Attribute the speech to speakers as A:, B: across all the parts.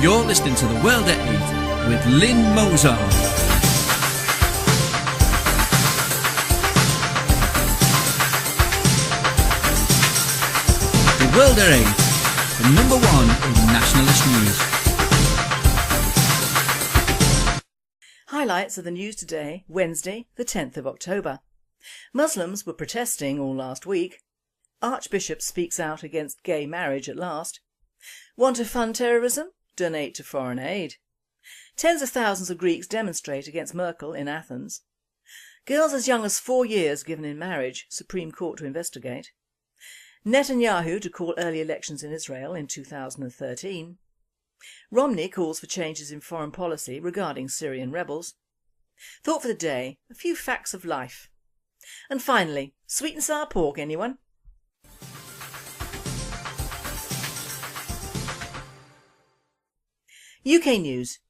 A: You're listening to The World at 8 with Lynne Mozart. The World at 8, the number one in nationalist news.
B: Highlights of the news today, Wednesday the 10th of October. Muslims were protesting all last week. Archbishop speaks out against gay marriage at last. Want to fund terrorism? Donate to foreign aid. Tens of thousands of Greeks demonstrate against Merkel in Athens. Girls as young as 4 years given in marriage, Supreme Court to investigate. Netanyahu to call early elections in Israel in 2013. Romney calls for changes in foreign policy regarding Syrian rebels. Thought for the day, a few facts of life. And finally, sweet and sour pork, anyone? UK news.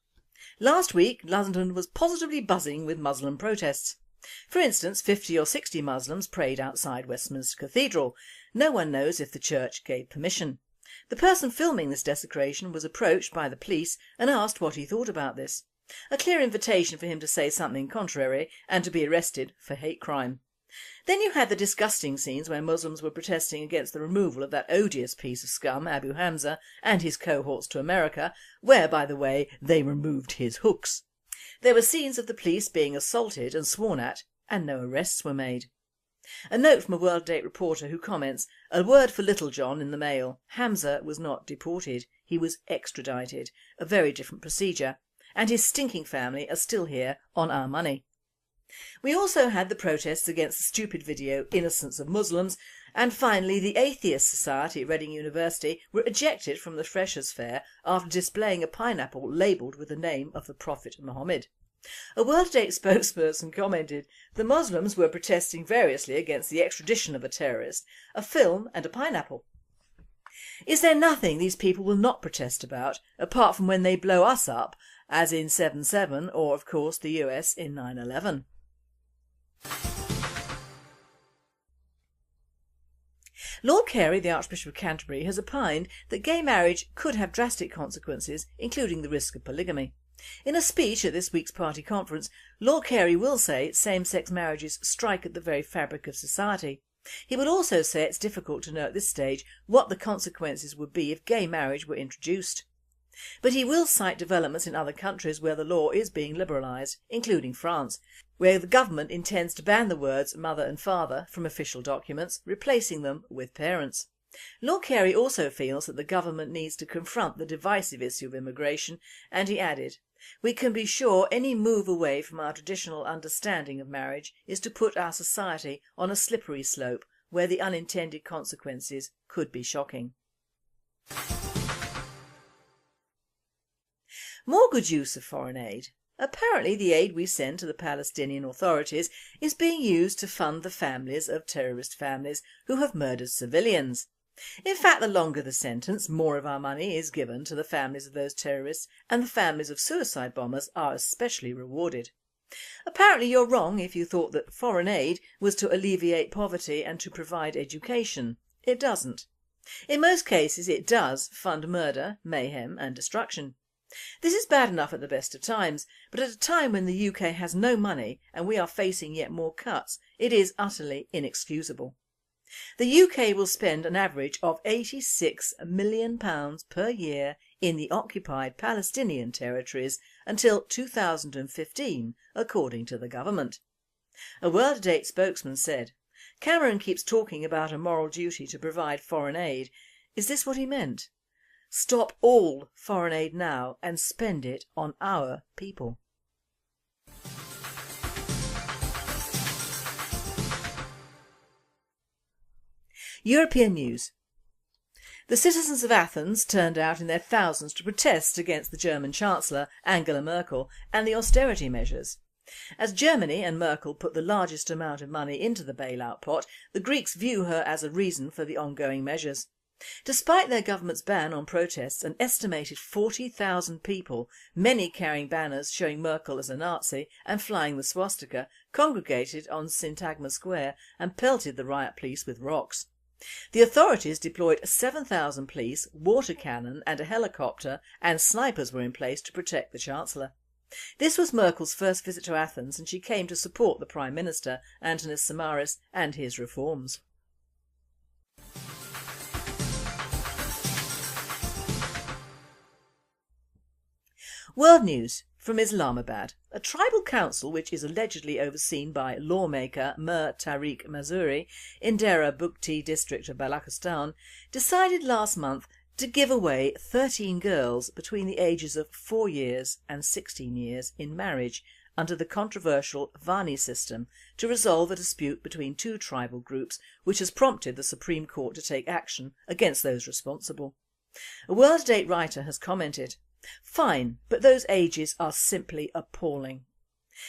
B: Last week, London was positively buzzing with Muslim protests. For instance, 50 or 60 Muslims prayed outside Westminster Cathedral. No one knows if the church gave permission. The person filming this desecration was approached by the police and asked what he thought about this. A clear invitation for him to say something contrary and to be arrested for hate crime. Then you had the disgusting scenes where Muslims were protesting against the removal of that odious piece of scum, Abu Hamza, and his cohorts to America, where, by the way, they removed his hooks. There were scenes of the police being assaulted and sworn at, and no arrests were made. A note from a World Date reporter who comments, "A word for Little John in the mail. Hamza was not deported, he was extradited, a very different procedure, and his stinking family are still here on our money." We also had the protests against the stupid video Innocence of Muslims, and finally the Atheist Society at Reading University were ejected from the Freshers' Fair after displaying a pineapple labelled with the name of the Prophet Muhammad. A World Date spokesperson commented, "The Muslims were protesting variously against the extradition of a terrorist, a film and a pineapple." Is there nothing these people will not protest about, apart from when they blow us up, as in 7/7 or of course the US in 9/11? Lord Carey, the Archbishop of Canterbury, has opined that gay marriage could have drastic consequences, including the risk of polygamy. In a speech at this week's party conference, Lord Carey will say same-sex marriages strike at the very fabric of society. He will also say it's difficult to know at this stage what the consequences would be if gay marriage were introduced. But he will cite developments in other countries where the law is being liberalised, including France, where the government intends to ban the words mother and father from official documents, replacing them with parents. Lord Carey also feels that the government needs to confront the divisive issue of immigration, and he added, "We can be sure any move away from our traditional understanding of marriage is to put our society on a slippery slope where the unintended consequences could be shocking." More good use of foreign aid. Apparently the aid we send to the Palestinian authorities is being used to fund the families of terrorist families who have murdered civilians. In fact, the longer the sentence, more of our money is given to the families of those terrorists, and the families of suicide bombers are especially rewarded. Apparently you're wrong if you thought that foreign aid was to alleviate poverty and to provide education. It doesn't. In most cases it does fund murder, mayhem and destruction. This is bad enough at the best of times, but at a time when the UK has no money and we are facing yet more cuts, it is utterly inexcusable. The UK will spend an average of £86 million per year in the occupied Palestinian territories until 2015, according to the government. A World Date spokesman said, "Cameron keeps talking about a moral duty to provide foreign aid. Is this what he meant? Stop all foreign aid now and spend it on our people." European news. The citizens of Athens turned out in their thousands to protest against the German Chancellor Angela Merkel and the austerity measures. As Germany and Merkel put the largest amount of money into the bailout pot, the Greeks view her as a reason for the ongoing measures. Despite their government's ban on protests, an estimated 40,000 people, many carrying banners showing Merkel as a Nazi and flying the swastika, congregated on Syntagma Square and pelted the riot police with rocks. The authorities deployed 7,000 police, water cannon and a helicopter, and snipers were in place to protect the Chancellor. This was Merkel's first visit to Athens and she came to support the Prime Minister, Antonis Samaras, and his reforms. World news from Islamabad. A tribal council, which is allegedly overseen by lawmaker Mir Tariq Mazuri in Dera Bukti district of Balochistan, decided last month to give away 13 girls between the ages of 4 years and 16 years in marriage under the controversial Vani system to resolve a dispute between two tribal groups, which has prompted the Supreme Court to take action against those responsible. A World Date writer has commented, "Fine, but those ages are simply appalling.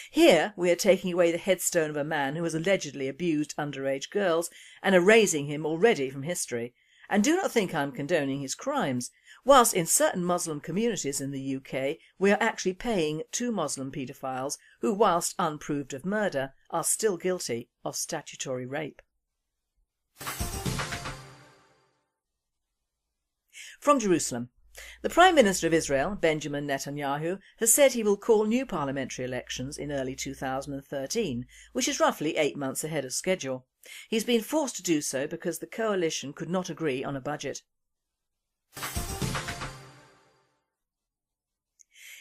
B: Here we are taking away the headstone of a man who has allegedly abused underage girls and erasing him already from history. And do not think I'm condoning his crimes, whilst in certain Muslim communities in the UK we are actually paying 2 Muslim paedophiles who, whilst unproved of murder, are still guilty of statutory rape." From Jerusalem. The Prime Minister of Israel, Benjamin Netanyahu, has said he will call new parliamentary elections in early 2013, which is roughly 8 months ahead of schedule. He's been forced to do so because the coalition could not agree on a budget.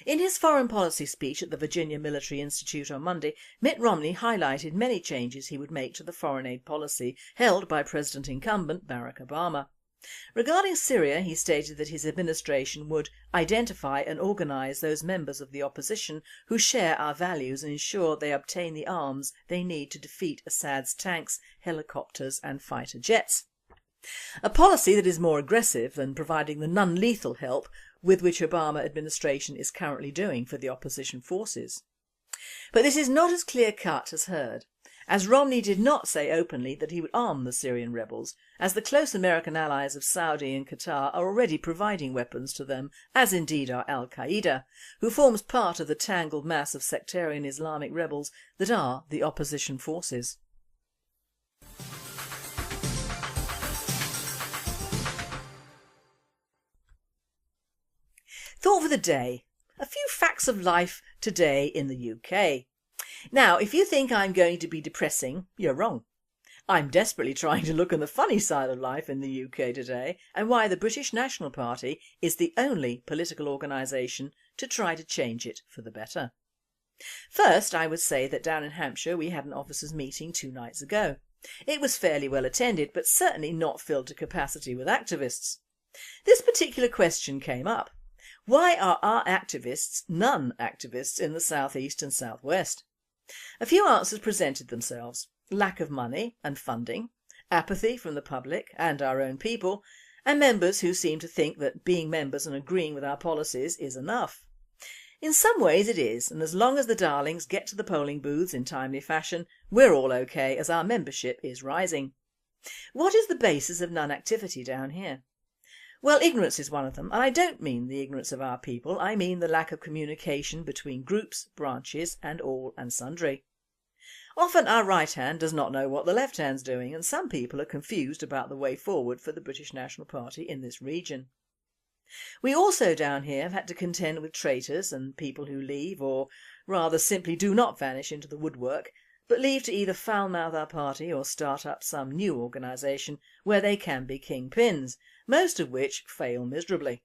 B: In his foreign policy speech at the Virginia Military Institute on Monday, Mitt Romney highlighted many changes he would make to the foreign aid policy held by President incumbent Barack Obama. Regarding Syria, he stated that his administration would identify and organise those members of the opposition who share our values and ensure they obtain the arms they need to defeat Assad's tanks, helicopters and fighter jets. A policy that is more aggressive than providing the non-lethal help with which Obama administration is currently doing for the opposition forces. But this is not as clear-cut as heard, as Romney did not say openly that he would arm the Syrian rebels, as the close American allies of Saudi and Qatar are already providing weapons to them, as indeed are Al-Qaeda, who forms part of the tangled mass of sectarian Islamic rebels that are the opposition forces. Thought for the day. A few facts of life today in the UK. Now, if you think I'm going to be depressing, you're wrong. I'm desperately trying to look on the funny side of life in the UK today and why the British National Party is the only political organisation to try to change it for the better. First, I would say that down in Hampshire we had an officers' meeting 2 nights ago. It was fairly well attended, but certainly not filled to capacity with activists. This particular question came up. Why are our activists non-activists in the South East and South West? A few answers presented themselves: lack of money and funding, apathy from the public and our own people, and members who seem to think that being members and agreeing with our policies is enough. In some ways it is, and as long as the darlings get to the polling booths in timely fashion, we're all okay as our membership is rising. What is the basis of non-activity down here? Well, ignorance is one of them, and I don't mean the ignorance of our people, I mean the lack of communication between groups, branches and all and sundry. Often our right hand does not know what the left hand's doing, and some people are confused about the way forward for the British National Party in this region. We also down here have had to contend with traitors and people who leave, or rather simply do not vanish into the woodwork, but leave to either foul-mouth our party or start up some new organisation where they can be kingpins, most of which fail miserably.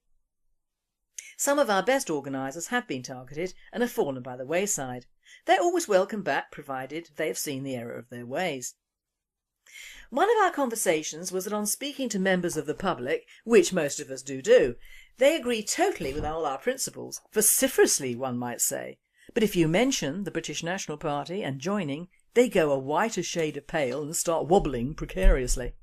B: Some of our best organisers have been targeted and have fallen by the wayside. They're always welcome back, provided they have seen the error of their ways. One of our conversations was that on speaking to members of the public, which most of us do, they agree totally with all our principles, vociferously one might say. But if you mention the British National Party and joining, they go a whiter shade of pale and start wobbling precariously.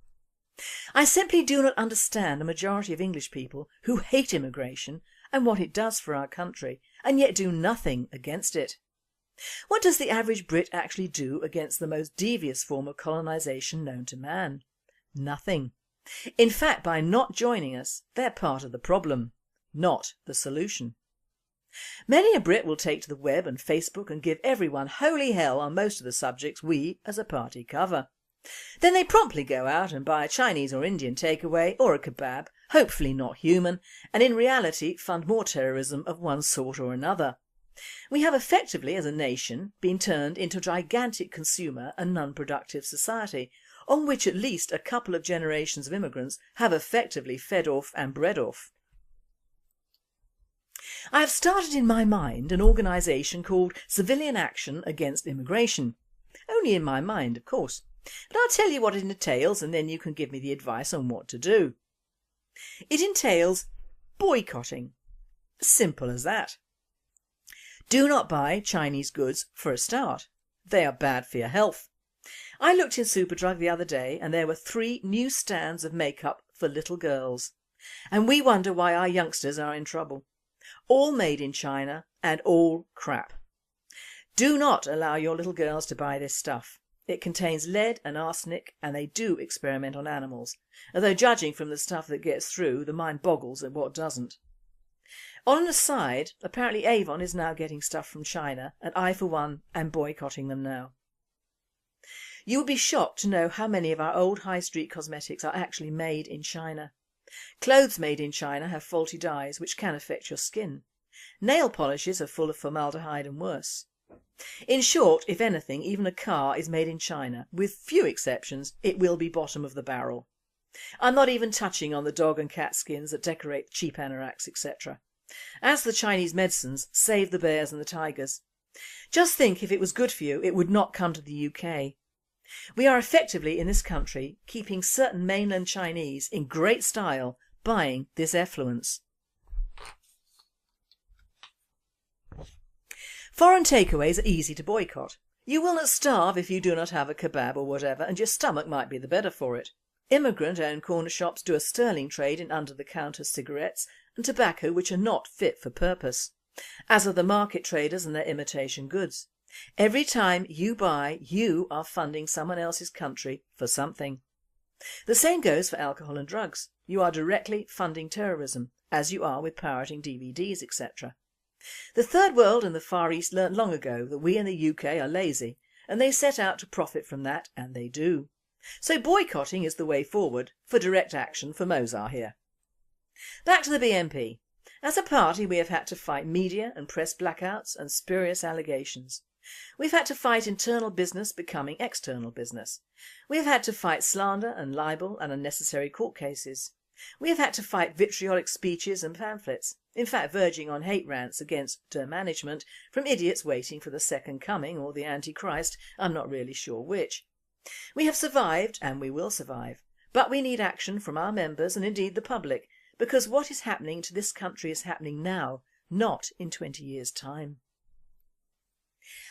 B: I simply do not understand the majority of English people who hate immigration and what it does for our country, and yet do nothing against it. What does the average Brit actually do against the most devious form of colonisation known to man? Nothing. In fact, by not joining us, they're part of the problem, not the solution. Many a Brit will take to the web and Facebook and give everyone holy hell on most of the subjects we, as a party, cover. Then they promptly go out and buy a Chinese or Indian takeaway or a kebab, hopefully not human, and in reality fund more terrorism of one sort or another. We have effectively, as a nation, been turned into a gigantic consumer and non-productive society, on which at least a couple of generations of immigrants have effectively fed off and bred off. I have started in my mind an organisation called Civilian Action Against Immigration. Only in my mind, of course. But I'll tell you what it entails and then you can give me the advice on what to do. It entails boycotting. Simple as that. Do not buy Chinese goods for a start. They are bad for your health. I looked in Superdrug the other day and there were 3 new stands of makeup for little girls. And we wonder why our youngsters are in trouble. All made in China and all crap. Do not allow your little girls to buy this stuff. It contains lead and arsenic and they do experiment on animals, although judging from the stuff that gets through, the mind boggles at what doesn't. On an aside, apparently Avon is now getting stuff from China and I for one am boycotting them now. You would be shocked to know how many of our old high street cosmetics are actually made in China. Clothes made in China have faulty dyes which can affect your skin. Nail polishes are full of formaldehyde and worse. In short, if anything, even a car is made in China. With few exceptions, it will be bottom of the barrel. I'm not even touching on the dog and cat skins that decorate cheap anoraks, etc. As the Chinese medicines, save the bears and the tigers. Just think if it was good for you, it would not come to the UK. We are effectively in this country keeping certain mainland Chinese in great style buying this effluence. Foreign takeaways are easy to boycott. You will not starve if you do not have a kebab or whatever and your stomach might be the better for it. Immigrant-owned corner shops do a sterling trade in under-the-counter cigarettes and tobacco which are not fit for purpose, as are the market traders and their imitation goods. Every time you buy, you are funding someone else's country for something. The same goes for alcohol and drugs. You are directly funding terrorism, as you are with pirating DVDs, etc. The Third World and the Far East learnt long ago that we in the UK are lazy and they set out to profit from that, and they do. So boycotting is the way forward for direct action for Mozart here. Back to the BNP. As a party we have had to fight media and press blackouts and spurious allegations. We've had to fight internal business becoming external business. We have had to fight slander and libel and unnecessary court cases. We have had to fight vitriolic speeches and pamphlets, in fact verging on hate rants against management from idiots waiting for the second coming or the Antichrist, I'm not really sure which. We have survived and we will survive, but we need action from our members and indeed the public, because what is happening to this country is happening now, not in 20 years' time.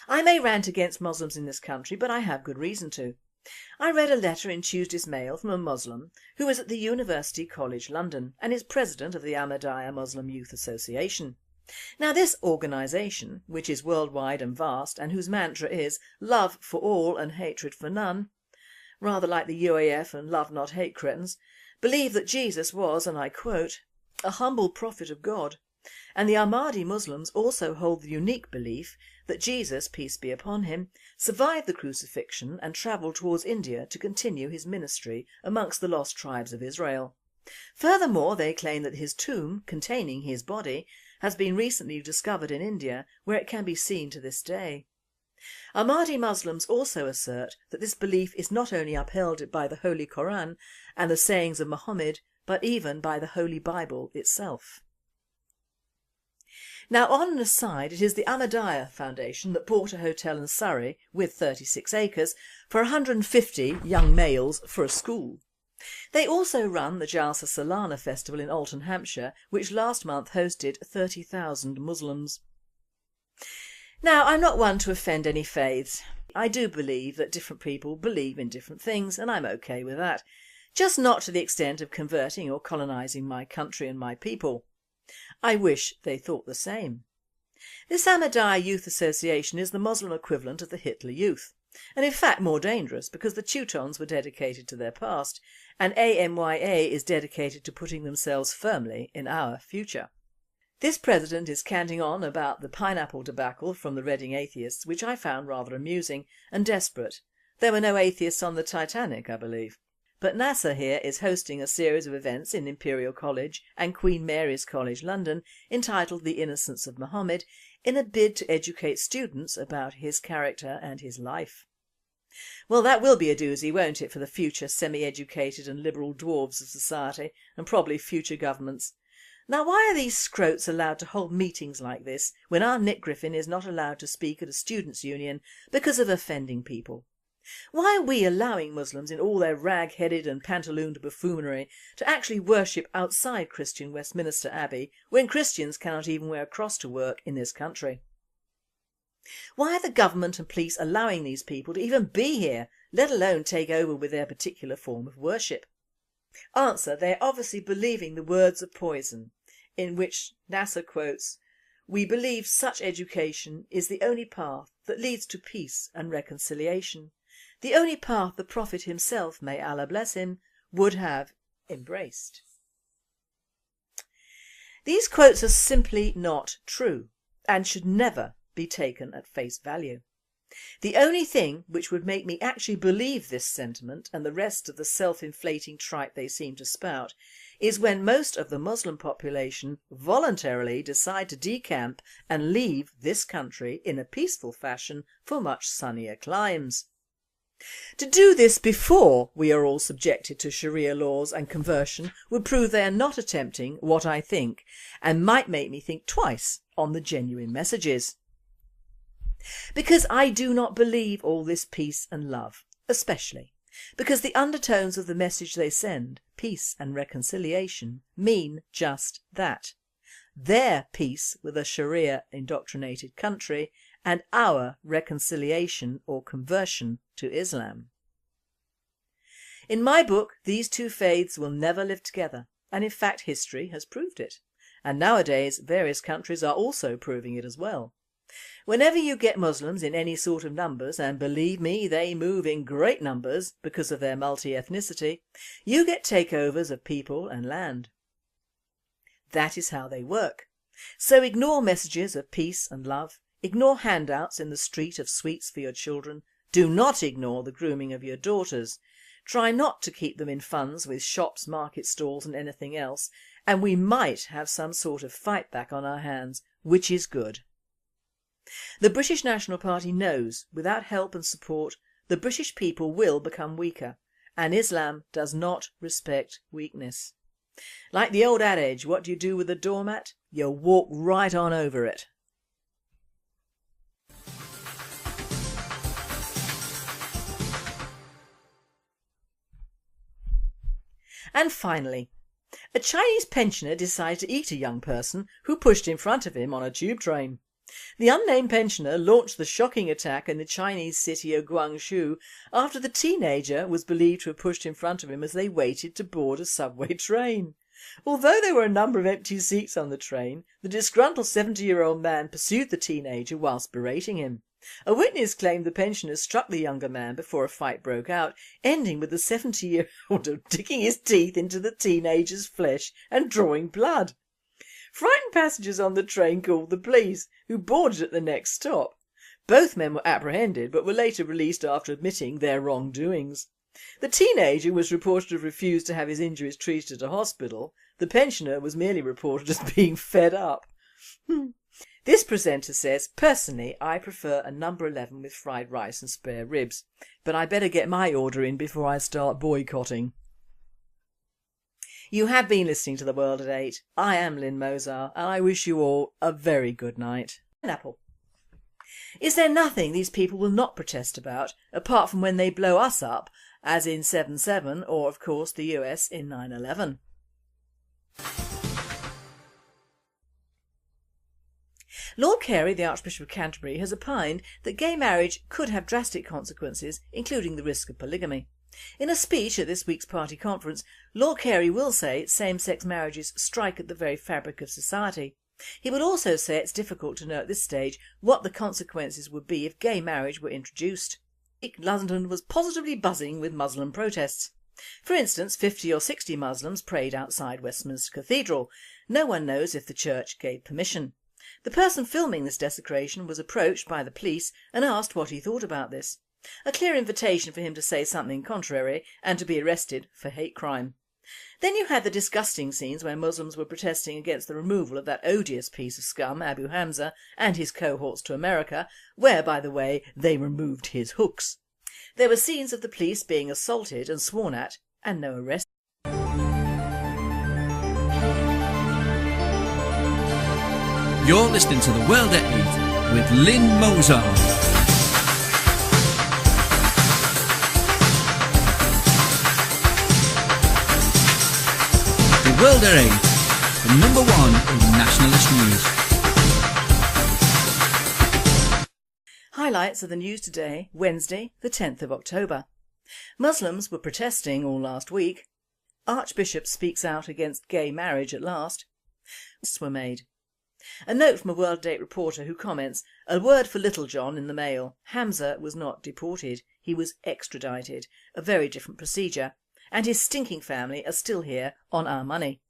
B: I may rant against Muslims in this country, but I have good reason to. I read a letter in Tuesday's Mail from a Muslim who is at the University College London and is president of the Ahmadiyya Muslim Youth Association. Now this organisation, which is worldwide and vast and whose mantra is love for all and hatred for none, rather like the UAF and love not hate cretins, believe that Jesus was, and I quote, a humble prophet of God, and the Ahmadi Muslims also hold the unique belief that Jesus, peace be upon him, survived the crucifixion and travelled towards India to continue his ministry amongst the lost tribes of Israel. Furthermore, they claim that his tomb, containing his body, has been recently discovered in India, where it can be seen to this day. Ahmadi Muslims also assert that this belief is not only upheld by the Holy Quran and the sayings of Muhammad, but even by the Holy Bible itself. Now on an aside, it is the Ahmadiyya Foundation that bought a hotel in Surrey with 36 acres for 150 young males for a school. They also run the Jalsa Salana festival in Alton, Hampshire, which last month hosted 30,000 Muslims. Now I'm not one to offend any faiths. I do believe that different people believe in different things and I'm okay with that, just not to the extent of converting or colonising my country and my people. I wish they thought the same. This Ahmadiyya Youth Association is the Muslim equivalent of the Hitler Youth, and in fact more dangerous because the Teutons were dedicated to their past and AMYA is dedicated to putting themselves firmly in our future. This president is canting on about the pineapple debacle from the Reading atheists, which I found rather amusing and desperate, There were no atheists on the Titanic, I believe. But NASA here is hosting a series of events in Imperial College and Queen Mary's College, London, entitled The Innocence of Muhammad, in a bid to educate students about his character and his life. Well, that will be a doozy, won't it, for the future semi-educated and liberal dwarves of society, and probably future governments. Now, why are these scroats allowed to hold meetings like this when our Nick Griffin is not allowed to speak at a students' union because of offending people? Why are we allowing Muslims in all their rag-headed and pantalooned buffoonery to actually worship outside Christian Westminster Abbey when Christians cannot even wear a cross to work in this country? Why are the government and police allowing these people to even be here, let alone take over with their particular form of worship? Answer: they are obviously believing the words of Poison, in which NASA quotes, "We believe such education is the only path that leads to peace and reconciliation, the only path the Prophet himself, may Allah bless him, would have embraced." These quotes are simply not true and should never be taken at face value. The only thing which would make me actually believe this sentiment and the rest of the self-inflating tripe they seem to spout is when most of the Muslim population voluntarily decide to decamp and leave this country in a peaceful fashion for much sunnier climes. To do this before we are all subjected to Sharia laws and conversion would prove they are not attempting what I think, and might make me think twice on the genuine messages. Because I do not believe all this peace and love, especially because the undertones of the message they send, peace and reconciliation, mean just that. Their peace with a Sharia indoctrinated country and our reconciliation or conversion to Islam. In my book, these two faiths will never live together, and in fact history has proved it, and nowadays various countries are also proving it as well. Whenever you get Muslims in any sort of numbers, and believe me, they move in great numbers because of their multi-ethnicity, you get takeovers of people and land. That is how they work. So ignore messages of peace and love, ignore handouts in the street of sweets for your children, do not ignore the grooming of your daughters, try not to keep them in funds with shops, market stalls and anything else, and we might have some sort of fight back on our hands, which is good. The British National Party knows, without help and support, the British people will become weaker, and Islam does not respect weakness. Like the old adage, what do you do with a doormat? You walk right on over it. And finally, a Chinese pensioner decided to eat a young person who pushed in front of him on a tube train. The unnamed pensioner launched the shocking attack in the Chinese city of Guangzhou after the teenager was believed to have pushed in front of him as they waited to board a subway train. Although there were a number of empty seats on the train, the disgruntled 70-year-old man pursued the teenager whilst berating him. A witness claimed the pensioner struck the younger man before a fight broke out, ending with the 70-year-old digging his teeth into the teenager's flesh and drawing blood. Frightened passengers on the train called the police, who boarded at the next stop. Both men were apprehended but were later released after admitting their wrongdoings. The teenager was reported to have refused to have his injuries treated at a hospital. The pensioner was merely reported as being fed up. This presenter says, "Personally, I prefer a number 11 with fried rice and spare ribs, but I better get my order in before I start boycotting." You have been listening to The World at 8. I am Lynne Mozar, and I wish you all a very good night. Apple. Is there nothing these people will not protest about, apart from when they blow us up, as in 7/7 or of course the US in 9/11? Lord Carey, the Archbishop of Canterbury, has opined that gay marriage could have drastic consequences, including the risk of polygamy. In a speech at this week's party conference, Lord Carey will say same-sex marriages strike at the very fabric of society. He will also say it's difficult to know at this stage what the consequences would be if gay marriage were introduced. London was positively buzzing with Muslim protests. For instance, 50 or 60 Muslims prayed outside Westminster Cathedral. No one knows if the church gave permission. The person filming this desecration was approached by the police and asked what he thought about this. A clear invitation for him to say something contrary and to be arrested for hate crime. Then you had the disgusting scenes where Muslims were protesting against the removal of that odious piece of scum Abu Hamza and his cohorts to America, where, by the way, they removed his hooks. There were scenes of the police being assaulted and sworn at, and no arrests.
A: You're listening to The World at 8 with Lynne Mozart. The World at 8, the number one in nationalist news.
B: Highlights of the news today, Wednesday the 10th of October. Muslims were protesting all last week. Archbishop speaks out against gay marriage at last. Arrests were made. A note from a World at 8 reporter who comments, "A word for Little John in the mail. Hamza was not deported, he was extradited, a very different procedure. And his stinking family are still here on our money."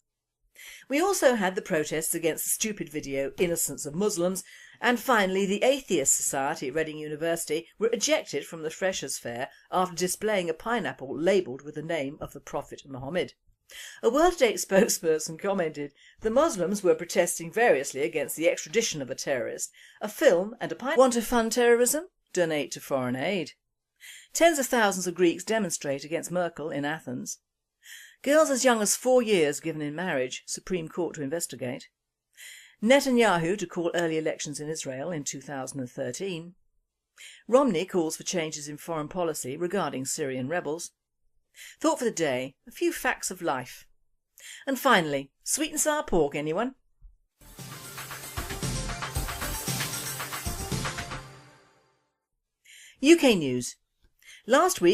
B: We also had the protests against the stupid video Innocence of Muslims, and finally the Atheist Society at Reading University were ejected from the Freshers' Fair after displaying a pineapple labelled with the name of the Prophet Muhammad. A World at 8 spokesperson commented, "The Muslims were protesting variously against the extradition of a terrorist, a film and a pineapple. Want to fund terrorism? Donate to foreign aid." Tens of thousands of Greeks demonstrate against Merkel in Athens. Girls as young as 4 years given in marriage, Supreme Court to investigate. Netanyahu to call early elections in Israel in 2013. Romney calls for changes in foreign policy regarding Syrian rebels. Thought for the day, a few facts of life. And finally, sweet and sour pork, anyone? UK News. Last week